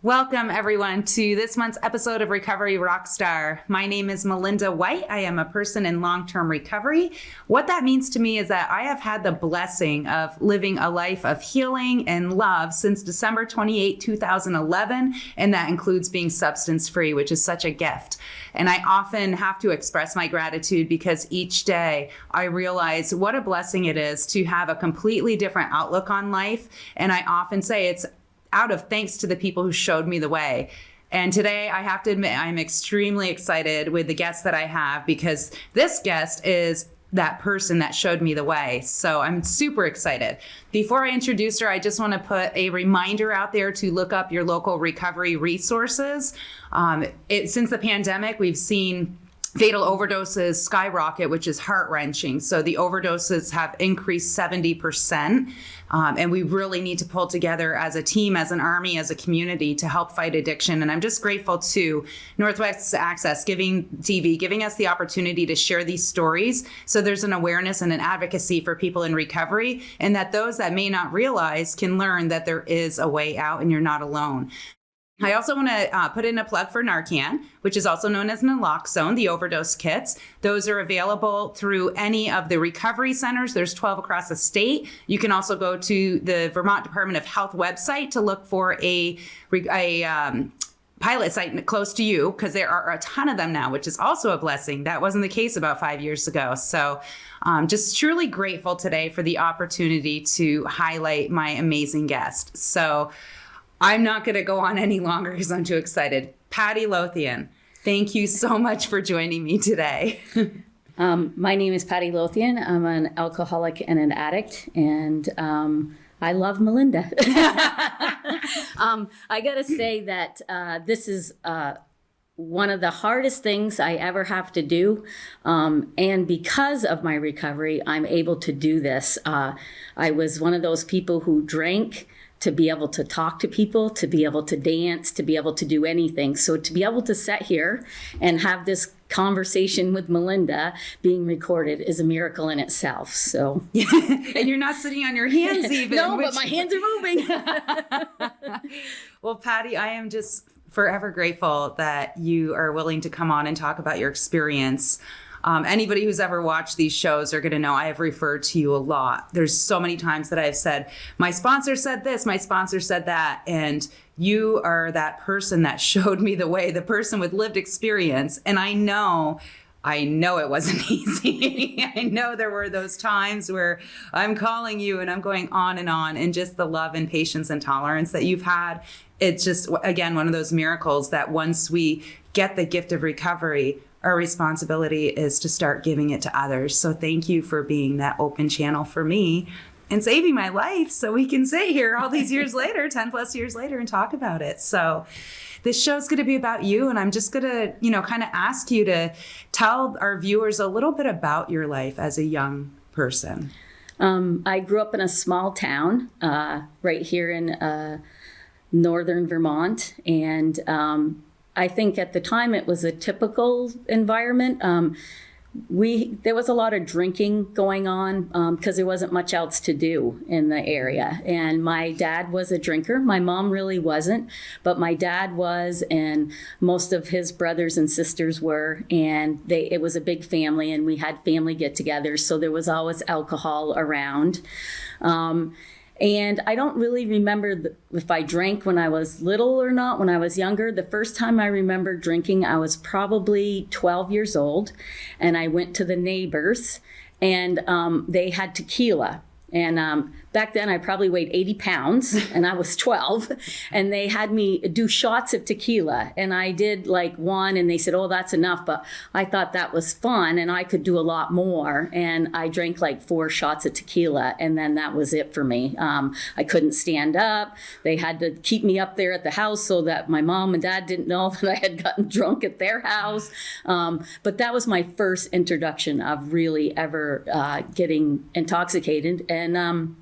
Welcome, everyone, to this month's episode of Recovery Rockstar. My name is Melinda White. I am a person in long-term recovery. What that means to me is that I have had the blessing of living a life of healing and love since December 28, 2011, and that includes being substance-free, which is such a gift. And I often have to express my gratitude because each day I realize what a blessing it is to have a completely different outlook on life. And I often say it's out of thanks to the people who showed me the way. And today I have to admit, I'm extremely excited with the guest that I have because this guest is that person that showed me the way. So I'm super excited. Before I introduce her, I just want to put a reminder out there to look up your local recovery resources. Since the pandemic, we've seen fatal overdoses skyrocket, which is heart-wrenching. So the overdoses have increased 70%. And we really need to pull together as a team, as an army, as a community to help fight addiction. And I'm just grateful to Northwest Access giving us the opportunity to share these stories. So there's an awareness and an advocacy for people in recovery, and that those that may not realize can learn that there is a way out and you're not alone. I also want to put in a plug for Narcan, which is also known as naloxone, the overdose kits. Those are available through any of the recovery centers. There's 12 across the state. You can also go to the Vermont Department of Health website to look for a pilot site close to you, because there are a ton of them now, which is also a blessing. That wasn't the case about 5 years ago. So just truly grateful today for the opportunity to highlight my amazing guest. So I'm not going to go on any longer because I'm too excited. Patty Lothian, thank you so much for joining me today. My name is Patty Lothian. I'm an alcoholic and an addict, and I love Melinda. I got to say that this is one of the hardest things I ever have to do. And because of my recovery, I'm able to do this. I was one of those people who drank to be able to talk to people, to be able to dance, to be able to do anything. So to be able to sit here and have this conversation with Melinda being recorded is a miracle in itself. So and you're not sitting on your hands even. No, but my hands are moving. Well, Patty, I am just forever grateful that you are willing to come on and talk about your experience. Anybody who's ever watched these shows are going to know I have referred to you a lot. There's so many times that I've said, my sponsor said this, my sponsor said that. And you are that person that showed me the way, the person with lived experience. And I know it wasn't easy. I know there were those times where I'm calling you and I'm going on, and just the love and patience and tolerance that you've had. It's just, again, one of those miracles that once we get the gift of recovery, our responsibility is to start giving it to others. So thank you for being that open channel for me and saving my life so we can sit here all these years later, 10 plus years later, and talk about it. So this show's going to be about you. And I'm just going to, kind of ask you to tell our viewers a little bit about your life as a young person. I grew up in a small town right here in northern Vermont. And I think at the time it was a typical environment. There was a lot of drinking going on because there wasn't much else to do in the area. And my dad was a drinker. My mom really wasn't, but my dad was, and most of his brothers and sisters were. And it was a big family, and we had family get-togethers, so there was always alcohol around. And I don't really remember if I drank when I was little or not. When I was younger, the first time I remember drinking, I was probably 12 years old. And I went to the neighbors, and they had tequila. And back then I probably weighed 80 pounds and I was 12, and they had me do shots of tequila, and I did like one, and they said, oh, that's enough. But I thought that was fun and I could do a lot more. And I drank like 4 shots of tequila, and then that was it for me. I couldn't stand up. They had to keep me up there at the house so that my mom and dad didn't know that I had gotten drunk at their house. But that was my first introduction of really ever getting intoxicated. And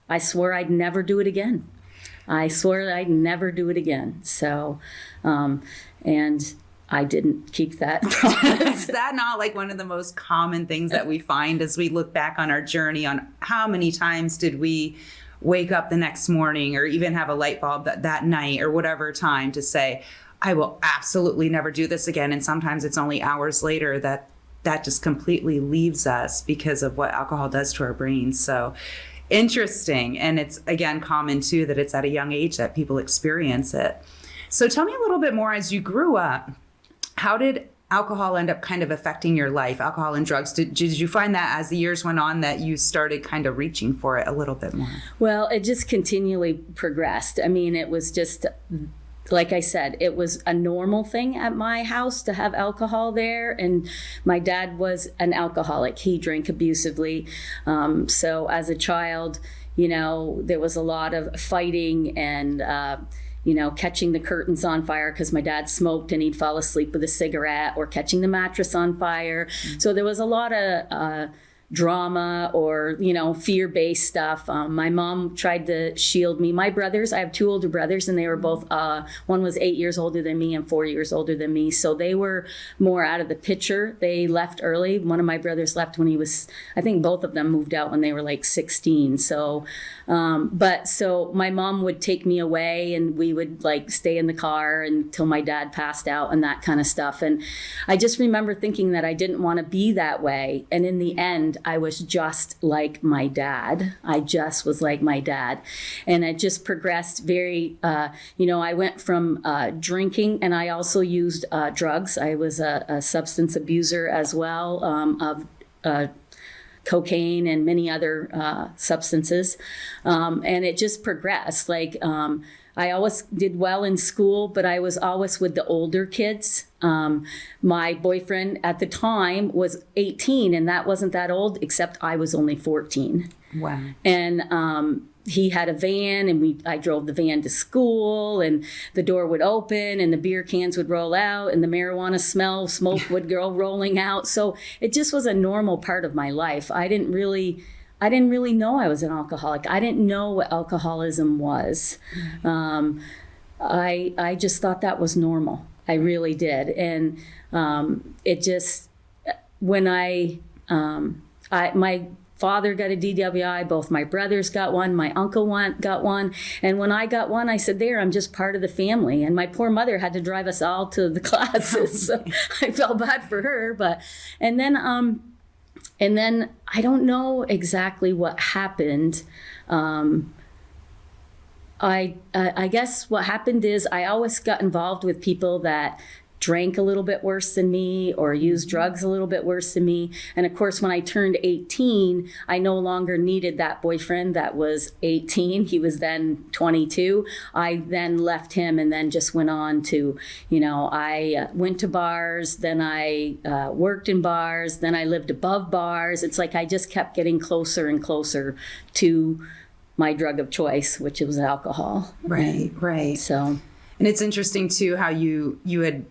I swore I'd never do it again. So, and I didn't keep that promise. Is that not like one of the most common things that we find as we look back on our journey on how many times did we wake up the next morning or even have a light bulb that night or whatever time to say, I will absolutely never do this again. And sometimes it's only hours later that just completely leaves us because of what alcohol does to our brains. So interesting. And it's, again, common too that it's at a young age that people experience it. So tell me a little bit more, as you grew up, how did alcohol end up kind of affecting your life, alcohol and drugs? Did you find that as the years went on that you started kind of reaching for it a little bit more? Well, it just continually progressed. I mean, it was just, like I said, it was a normal thing at my house to have alcohol there. And my dad was an alcoholic. He drank abusively. So as a child, there was a lot of fighting and, catching the curtains on fire because my dad smoked and he'd fall asleep with a cigarette, or catching the mattress on fire. Mm-hmm. So there was a lot of drama or, fear-based stuff. My mom tried to shield me. My brothers, I have 2 older brothers, and they were both, one was 8 years older than me and 4 years older than me. So they were more out of the picture. They left early. One of my brothers left when he was, I think both of them moved out when they were like 16. So, so my mom would take me away and we would like stay in the car until my dad passed out and that kind of stuff. And I just remember thinking that I didn't want to be that way. And in the end, I was just like my dad. I just was like my dad. And it just progressed very, I went from drinking, and I also used drugs. I was a substance abuser as well, of cocaine and many other substances. And it just progressed. I always did well in school, but I was always with the older kids. My boyfriend at the time was 18, and that wasn't that old, except I was only 14. Wow. And he had a van, and I drove the van to school, and the door would open and the beer cans would roll out and the marijuana smoke would go rolling out. So it just was a normal part of my life. I didn't really know I was an alcoholic. I didn't know what alcoholism was. I just thought that was normal. I really did. And it just, when my father got a DWI, both my brothers got one, my uncle got one. And when I got one, I said, I'm just part of the family. And my poor mother had to drive us all to the classes. So I felt bad for her. And then I don't know exactly what happened. I guess what happened is I always got involved with people that drank a little bit worse than me or used drugs a little bit worse than me. And of course, when I turned 18, I no longer needed that boyfriend that was 18. He was then 22. I then left him and then just went on to, I went to bars, then I worked in bars, then I lived above bars. It's like I just kept getting closer and closer to my drug of choice, which was alcohol. Right. So, and it's interesting too how you had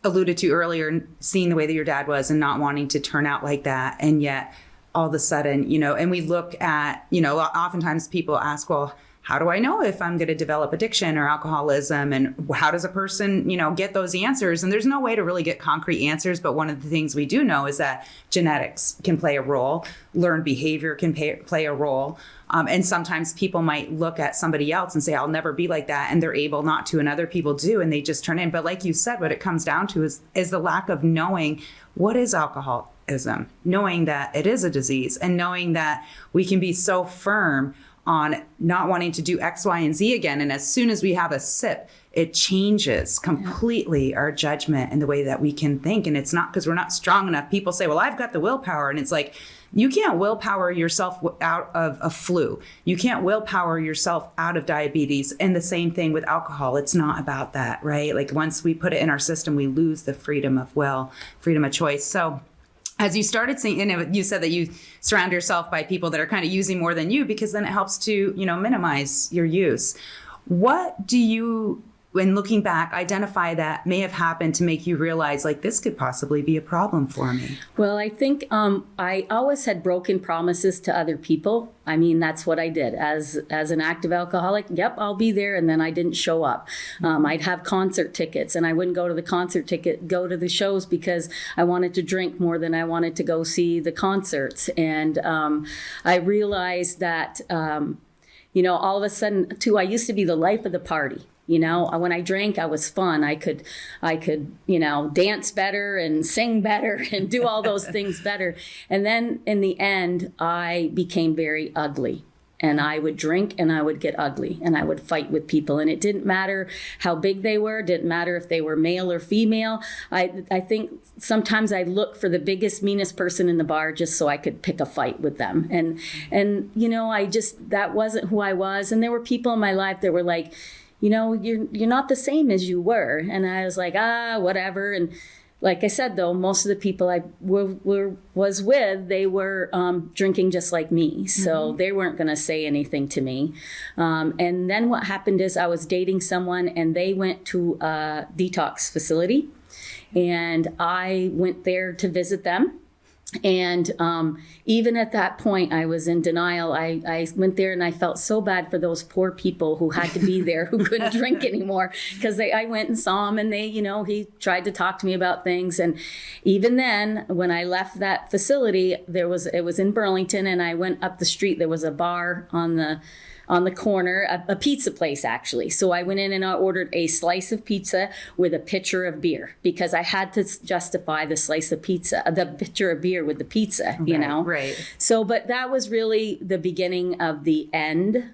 alluded to earlier, seeing the way that your dad was and not wanting to turn out like that. And yet all of a sudden, and we look at, oftentimes people ask, well, how do I know if I'm going to develop addiction or alcoholism? And how does a person, get those answers? And there's no way to really get concrete answers. But one of the things we do know is that genetics can play a role. Learned behavior can play a role. And sometimes people might look at somebody else and say, I'll never be like that. And they're able not to, and other people do, and they just turn in. But like you said, what it comes down to is the lack of knowing what is alcoholism, knowing that it is a disease, and knowing that we can be so firm on not wanting to do X, Y, and Z again. And as soon as we have a sip, it changes completely our judgment and the way that we can think. And it's not because we're not strong enough. People say, well, I've got the willpower. And it's like, you can't willpower yourself out of a flu. You can't willpower yourself out of diabetes. And the same thing with alcohol. It's not about that, right? Like once we put it in our system, we lose the freedom of will, freedom of choice. So as you started seeing, you said that you surround yourself by people that are kind of using more than you, because then it helps to, minimize your use. What do you, when looking back, identify that may have happened to make you realize, like, this could possibly be a problem for me? Well, I think I always had broken promises to other people. I mean, that's what I did as an active alcoholic. Yep, I'll be there. And then I didn't show up. I'd have concert tickets and I wouldn't go to the shows because I wanted to drink more than I wanted to go see the concerts. And I realized that all of a sudden too, I used to be the life of the party. When I drank, I was fun. I could, dance better and sing better and do all those things better. And then in the end, I became very ugly. And I would drink and I would get ugly and I would fight with people. And it didn't matter how big they were. It didn't matter if they were male or female. I think sometimes I look for the biggest, meanest person in the bar just so I could pick a fight with them. And that wasn't who I was. And there were people in my life that were like, you're not the same as you were. And I was like, whatever. And like I said, though, most of the people I was with, they were drinking just like me. So they weren't going to say anything to me. And then what happened is I was dating someone and they went to a detox facility. And I went there to visit them. And even at that point, I was in denial. I went there and I felt so bad for those poor people who had to be there, who couldn't drink anymore. Because I went and saw him and he tried to talk to me about things. And even then, when I left that facility, it was in Burlington and I went up the street. There was a bar on the corner, a pizza place, actually. So I went in and I ordered a slice of pizza with a pitcher of beer because I had to justify the pitcher of beer with the pizza, Right. So, but that was really the beginning of the end.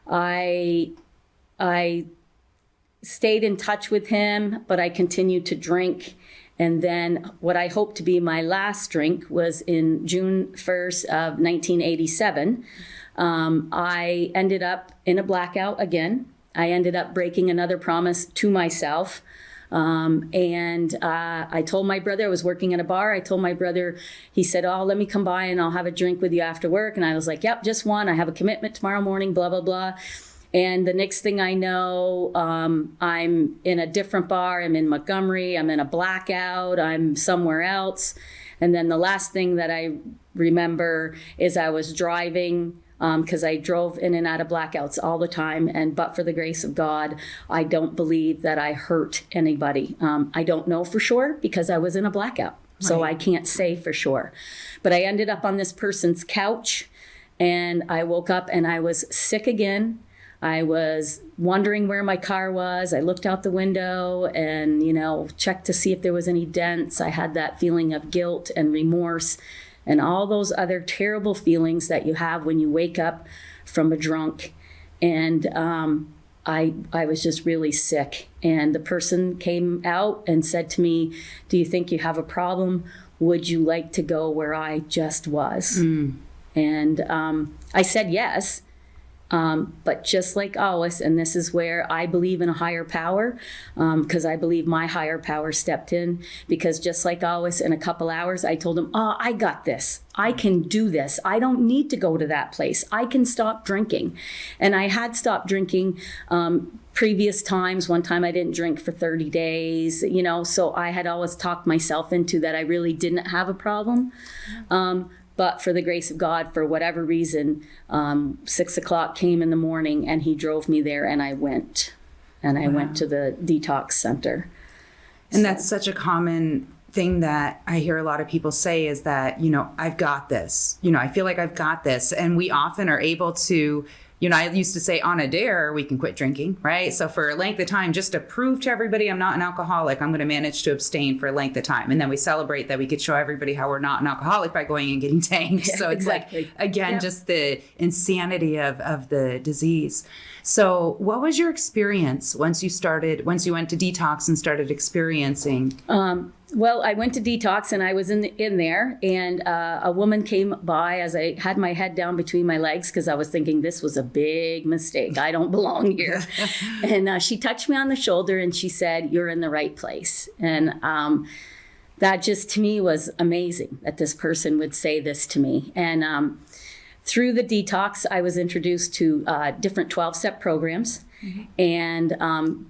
I stayed in touch with him, but I continued to drink. And then what I hoped to be my last drink was in June 1st of 1987. I ended up in a blackout again. I ended up breaking another promise to myself. I told my brother, I was working at a bar. I told my brother, he said, let me come by and I'll have a drink with you after work. And I was like, yep, just one. I have a commitment tomorrow morning, blah, blah, blah. And the next thing I know, I'm in a different bar. I'm in Montgomery. I'm in a blackout. I'm somewhere else. And then the last thing that I remember is I was driving because I drove in and out of blackouts all the time. But for the grace of God, I don't believe that I hurt anybody. I don't know for sure because I was in a blackout. So I can't say for sure. But I ended up on this person's couch and I woke up and I was sick again. I was wondering where my car was. I looked out the window and, checked to see if there was any dents. I had that feeling of guilt and remorse and all those other terrible feelings that you have when you wake up from a drunk. And I was just really sick. And the person came out and said to me, do you think you have a problem? Would you like to go where I just was? And I said yes. But just like always, and this is where I believe in a higher power, because I believe my higher power stepped in, because just like always, in a couple hours, I told him, I got this. I can do this. I don't need to go to that place. I can stop drinking. And I had stopped drinking previous times. One time I didn't drink for 30 days, so I had always talked myself into that I really didn't have a problem. But for the grace of God, for whatever reason, 6 o'clock came in the morning and he drove me there and I went. And I went to the detox center. And that's such a common thing that I hear a lot of people say is that, I've got this. I feel like I've got this. And we often are able to, I used to say on a dare, we can quit drinking, right? So for a length of time, just to prove to everybody I'm not an alcoholic, I'm going to manage to abstain for a length of time. And then we celebrate that we could show everybody how we're not an alcoholic by going and getting tanked. Yeah, so it's exactly. Just the insanity of the disease. So what was your experience once you went to detox and started experiencing? Well, I went to detox and I was in there and a woman came by as I had my head down between my legs because I was thinking this was a big mistake. I don't belong here. And she touched me on the shoulder and she said, you're in the right place. And that just to me was amazing that this person would say this to me. And through the detox, I was introduced to different 12-step programs. Mm-hmm.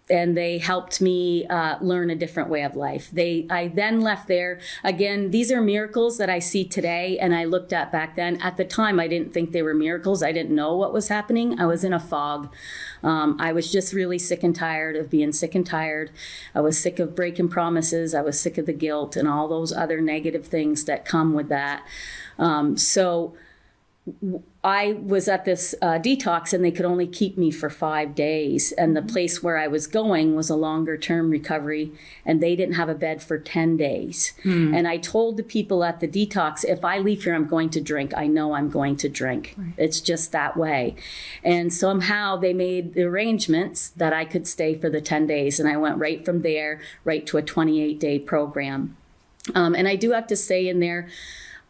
And they helped me learn a different way of life. I then left there. Again, these are miracles that I see today and I looked at back then. At the time, I didn't think they were miracles. I didn't know what was happening. I was in a fog. I was just really sick and tired of being sick and tired. I was sick of breaking promises. I was sick of the guilt and all those other negative things that come with that. So I was at this detox and they could only keep me for 5 days. And the place where I was going was a longer term recovery and they didn't have a bed for 10 days. And I told the people at the detox, if I leave here, I'm going to drink. I know I'm going to drink. Right. It's just that way. And somehow they made the arrangements that I could stay for the 10 days. And I went right from there, right to a 28-day program. And I do have to say in there,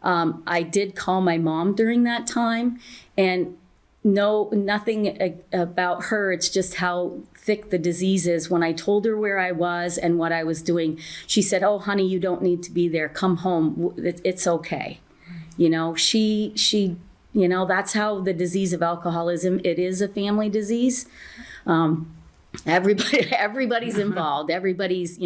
I did call my mom during that time, and nothing about her. It's just how thick the disease is. When I told her where I was and what I was doing, she said, "Oh, honey, you don't need to be there. Come home. It's okay." You know, she, that's how the disease of alcoholism, it is a family disease. Everybody's involved. Everybody's,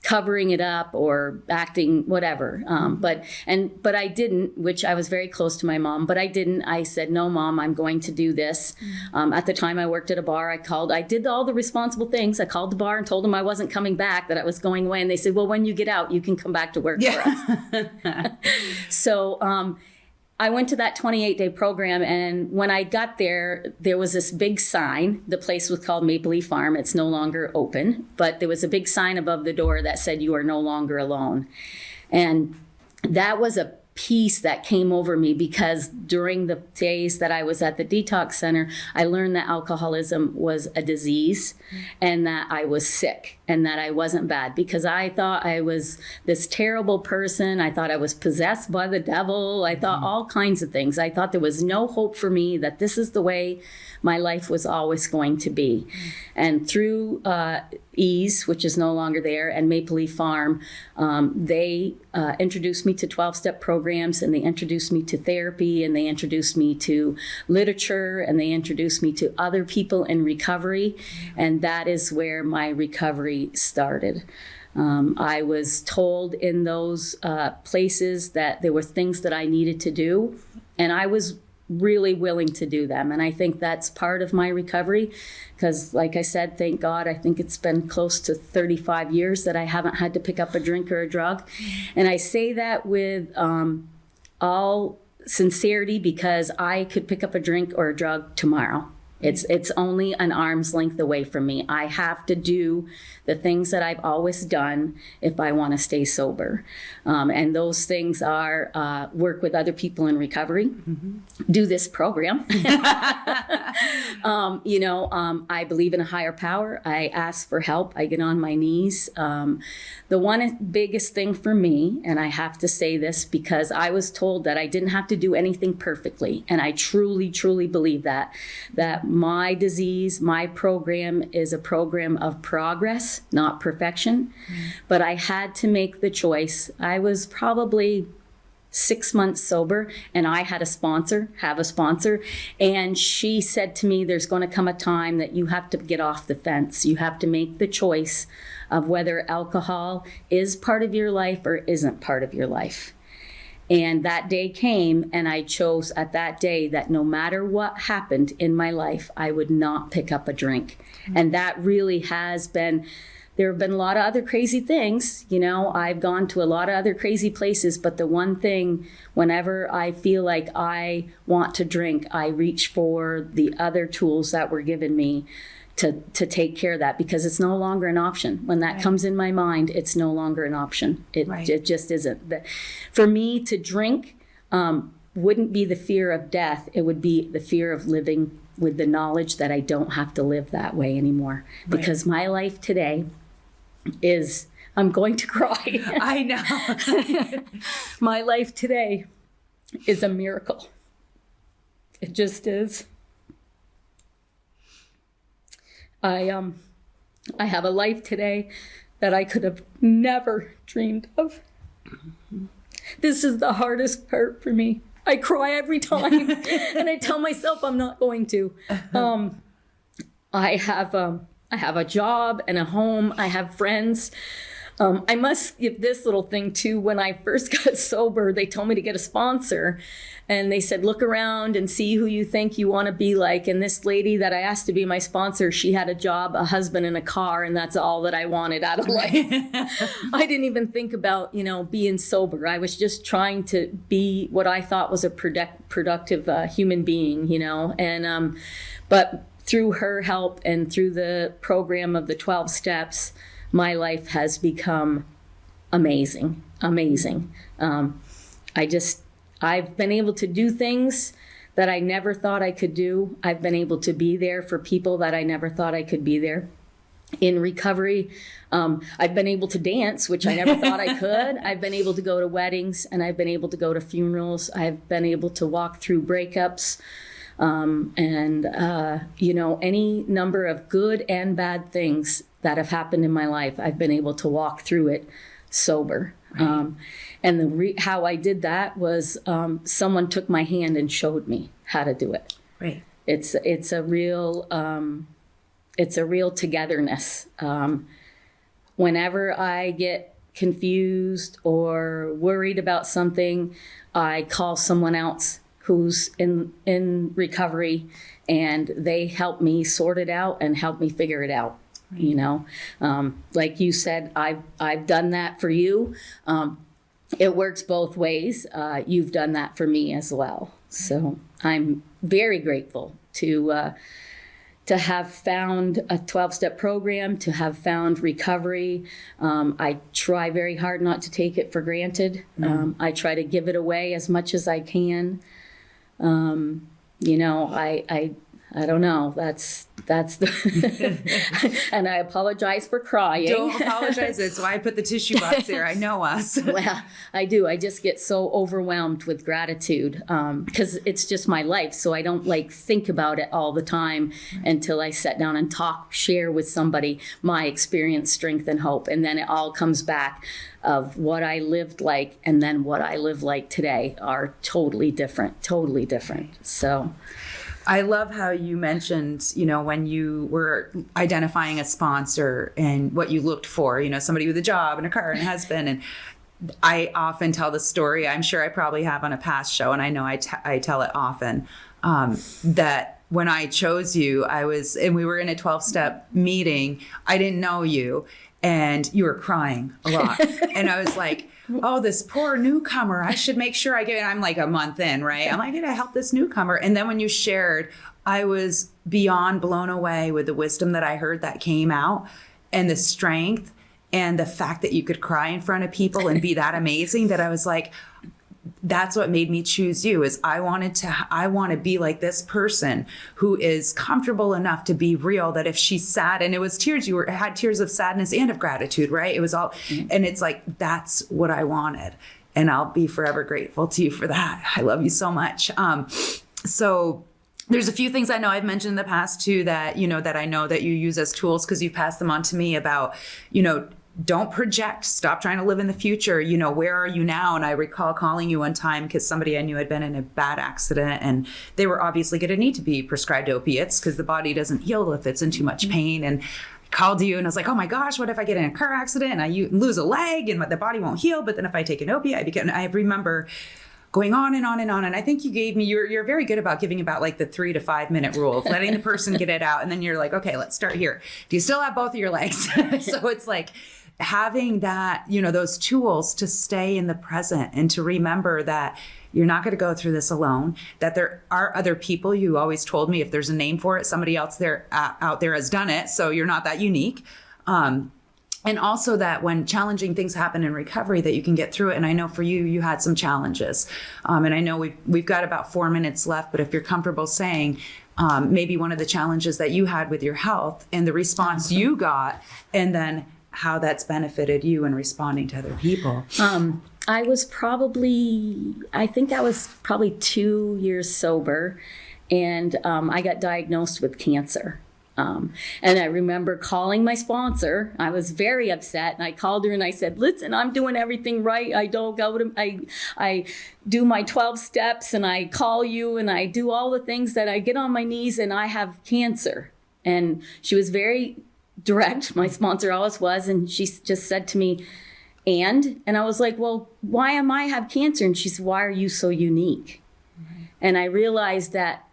covering it up or acting whatever. But I didn't, which I was very close to my mom, but I didn't. I said, "No, Mom, I'm going to do this." At the time I worked at a bar, I did all the responsible things. I called the bar and told them I wasn't coming back, that I was going away. And they said, "Well, when you get out, you can come back to work for us." So, I went to that 28-day program, and when I got there, there was this big sign. The place was called Maple Leaf Farm. It's no longer open, but there was a big sign above the door that said, "You are no longer alone." And that was a peace that came over me, because during the days that I was at the detox center, I learned that alcoholism was a disease and that I was sick and that I wasn't bad, because I thought I was this terrible person. I thought I was possessed by the devil. I thought all kinds of things. I thought there was no hope for me, that this is the way my life was always going to be. And through Ease, which is no longer there, and Maple Leaf Farm, they introduced me to 12-step programs, and they introduced me to therapy, and they introduced me to literature, and they introduced me to other people in recovery. And that is where my recovery started. I was told in those places that there were things that I needed to do, and I was really willing to do them. And I think that's part of my recovery, because like I said, thank God, I think it's been close to 35 years that I haven't had to pick up a drink or a drug. And I say that with all sincerity, because I could pick up a drink or a drug tomorrow. It's only an arm's length away from me. I have to do the things that I've always done if I want to stay sober. And those things are work with other people in recovery, do this program. I believe in a higher power. I ask for help. I get on my knees. The one biggest thing for me, and I have to say this because I was told that I didn't have to do anything perfectly. And I truly, truly believe that my disease, my program is a program of progress, not perfection. But I had to make the choice. I was probably 6 months sober, and I have a sponsor, and she said to me, "There's going to come a time that you have to get off the fence. You have to make the choice of whether alcohol is part of your life or isn't part of your life." And that day came, and I chose at that day that no matter what happened in my life, I would not pick up a drink. And that really has been, there have been a lot of other crazy things. I've gone to a lot of other crazy places, but the one thing, whenever I feel like I want to drink, I reach for the other tools that were given me to take care of that, because it's no longer an option. When that comes in my mind, it's no longer an option. It just isn't. For me to drink wouldn't be the fear of death. It would be the fear of living with the knowledge that I don't have to live that way anymore. Right. Because my life today is, I'm going to cry. I know. My life today is a miracle. It just is. I have a life today that I could have never dreamed of. This is the hardest part for me. I cry every time, and I tell myself I'm not going to. I have a job and a home. I have friends. I must give this little thing too. When I first got sober, they told me to get a sponsor, and they said, look around and see who you think you want to be like. And this lady that I asked to be my sponsor, she had a job, a husband, and a car, and that's all that I wanted out of life. I didn't even think about, being sober. I was just trying to be what I thought was a productive human being, and but through her help and through the program of the 12 steps, my life has become amazing. I've been able to do things that I never thought I could do. I've been able to be there for people that I never thought I could be there. In recovery, I've been able to dance, which I never thought I could. I've been able to go to weddings, and I've been able to go to funerals. I've been able to walk through breakups. Any number of good and bad things that have happened in my life, I've been able to walk through it sober. Right. And how I did that was someone took my hand and showed me how to do it. Right. It's a real togetherness. Whenever I get confused or worried about something, I call someone else who's in recovery, and they help me sort it out and help me figure it out. Like you said, I've done that for you. It works both ways. You've done that for me as well. So I'm very grateful to have found a 12-step program, to have found recovery. I try very hard not to take it for granted. I try to give it away as much as I can. I don't know. That's the, and I apologize for crying. Don't apologize. That's why I put the tissue box there. I know us. Well, I do. I just get so overwhelmed with gratitude because it's just my life. So I don't think about it all the time until I sit down and share with somebody my experience, strength, and hope. And then it all comes back of what I lived like, and then what I live like today are totally different. So I love how you mentioned, when you were identifying a sponsor and what you looked for, somebody with a job and a car and a husband. And I often tell the story, I'm sure I probably have on a past show, and I know I tell it often, that when I chose you, and we were in a 12-step meeting, I didn't know you, and you were crying a lot. And I was like, oh, this poor newcomer, I should make sure I get it. I'm like a month in, right? I'm like, I gotta help this newcomer. And then when you shared, I was beyond blown away with the wisdom that I heard that came out, and the strength, and the fact that you could cry in front of people and be that amazing, that I was like, that's what made me choose you. Is I want to be like this person who is comfortable enough to be real, that if she's sad, and it was tears, you had tears of sadness and of gratitude, right? It was all, and it's like, that's what I wanted. And I'll be forever grateful to you for that. I love you so much. So there's a few things I know I've mentioned in the past too, that, that I know that you use as tools, because you've passed them on to me about, don't project. Stop trying to live in the future. Where are you now? And I recall calling you one time because somebody I knew had been in a bad accident, and they were obviously going to need to be prescribed opiates because the body doesn't heal if it's in too much pain. And I called you and I was like, oh my gosh, what if I get in a car accident and I lose a leg and the body won't heal? But then if I take an opiate, I remember going on and on and on. And I think you gave me, you're very good about giving about the 3 to 5 minute rule of letting the person get it out. And then you're like, okay, let's start here. Do you still have both of your legs? So it's like, having that, those tools to stay in the present and to remember that you're not going to go through this alone, that there are other people. You always told me if there's a name for it, somebody else out there has done it. So you're not that unique. And also that when challenging things happen in recovery, that you can get through it. And I know for you, you had some challenges. And I know we've got about 4 minutes left, but if you're comfortable saying, maybe one of the challenges that you had with your health and the response you got, and then how that's benefited you in responding to other people. I think I was probably 2 years sober, and I got diagnosed with cancer. And I remember calling my sponsor. I was very upset, and I called her and I said, listen, I'm doing everything right. I do my 12 steps, and I call you, and I do all the things that I get on my knees, and I have cancer. And she was very direct. My sponsor always was. And she just said to me, and I was like, well, why am I have cancer? And she said, why are you so unique? Right. And I realized that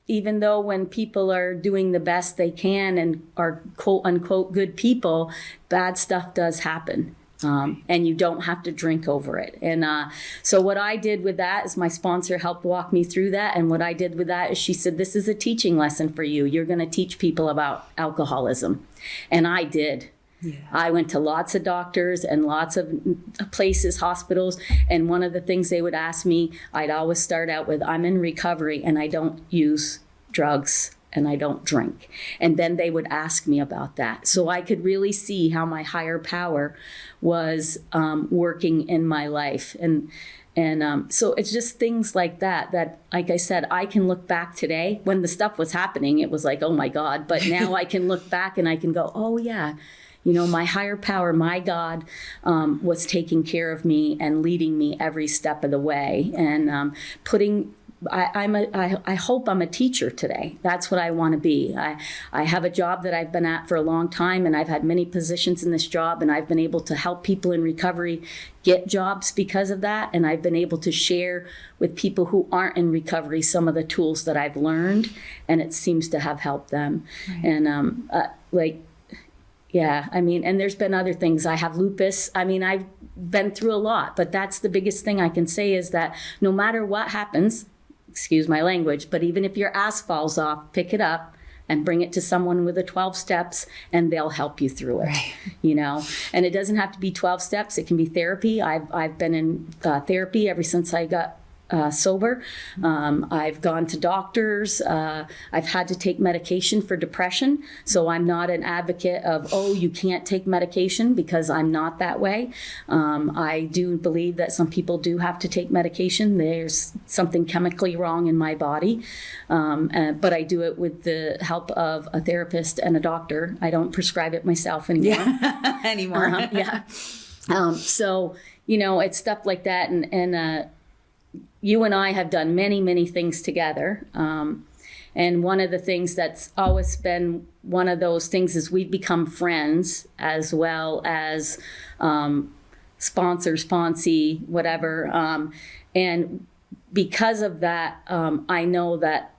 even though when people are doing the best they can and are quote unquote good people, bad stuff does happen. And you don't have to drink over it. And so what I did with that is my sponsor helped walk me through that. And what I did with that is she said, this is a teaching lesson for you. You're going to teach people about alcoholism. And I did. Yeah. I went to lots of doctors and lots of places, hospitals. And one of the things they would ask me, I'd always start out with, I'm in recovery and I don't use drugs. And I don't drink. And then they would ask me about that. So I could really see how my higher power was working in my life. And so it's just things like that, like I said, I can look back today. When the stuff was happening, it was like, oh my God. But now I can look back and I can go, oh yeah, my higher power, my God, was taking care of me and leading me every step of the way. And I hope I'm a teacher today. That's what I want to be. I have a job that I've been at for a long time, and I've had many positions in this job, and I've been able to help people in recovery get jobs because of that. And I've been able to share with people who aren't in recovery some of the tools that I've learned, and it seems to have helped them. Right. And and there's been other things. I have lupus. I've been through a lot, but that's the biggest thing I can say is that no matter what happens, excuse my language, but even if your ass falls off, pick it up and bring it to someone with the 12 steps and they'll help you through it. Right. And it doesn't have to be 12 steps. It can be therapy. I've been in therapy ever since I got sober. I've gone to doctors. I've had to take medication for depression. So I'm not an advocate of, you can't take medication, because I'm not that way. I do believe that some people do have to take medication. There's something chemically wrong in my body. But I do it with the help of a therapist and a doctor. I don't prescribe it myself anymore. Yeah. anymore. So, it's stuff like that. And you and I have done many, many things together. And one of the things that's always been one of those things is we've become friends as well as sponsee, whatever. And because of that, I know that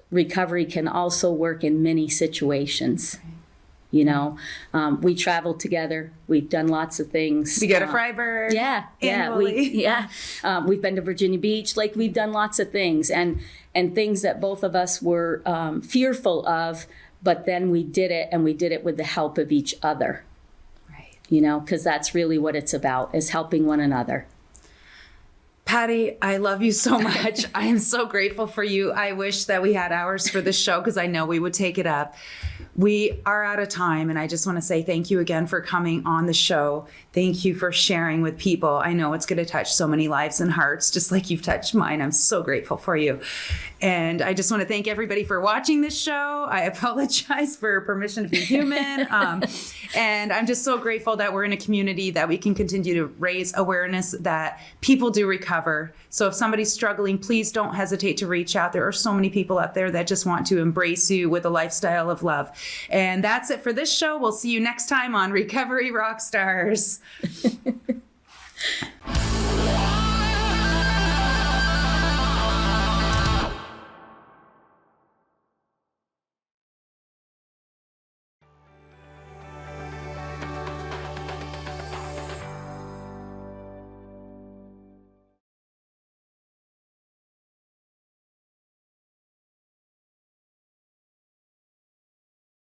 recovery can also work in many situations. We traveled together. We've done lots of things. We go to Freiburg. We've been to Virginia Beach. Like, we've done lots of things and things that both of us were fearful of, but then we did it, and we did it with the help of each other. Right. Because that's really what it's about, is helping one another. Patty, I love you so much. I am so grateful for you. I wish that we had hours for this show, because I know we would take it up. We are out of time, and I just want to say thank you again for coming on the show. Thank you for sharing with people. I know it's going to touch so many lives and hearts, just like you've touched mine. I'm so grateful for you. And I just want to thank everybody for watching this show. I apologize for permission to be human. And I'm just so grateful that we're in a community that we can continue to raise awareness that people do recover. So if somebody's struggling, please don't hesitate to reach out. There are so many people out there that just want to embrace you with a lifestyle of love. And that's it for this show. We'll see you next time on Recovery Rockstars.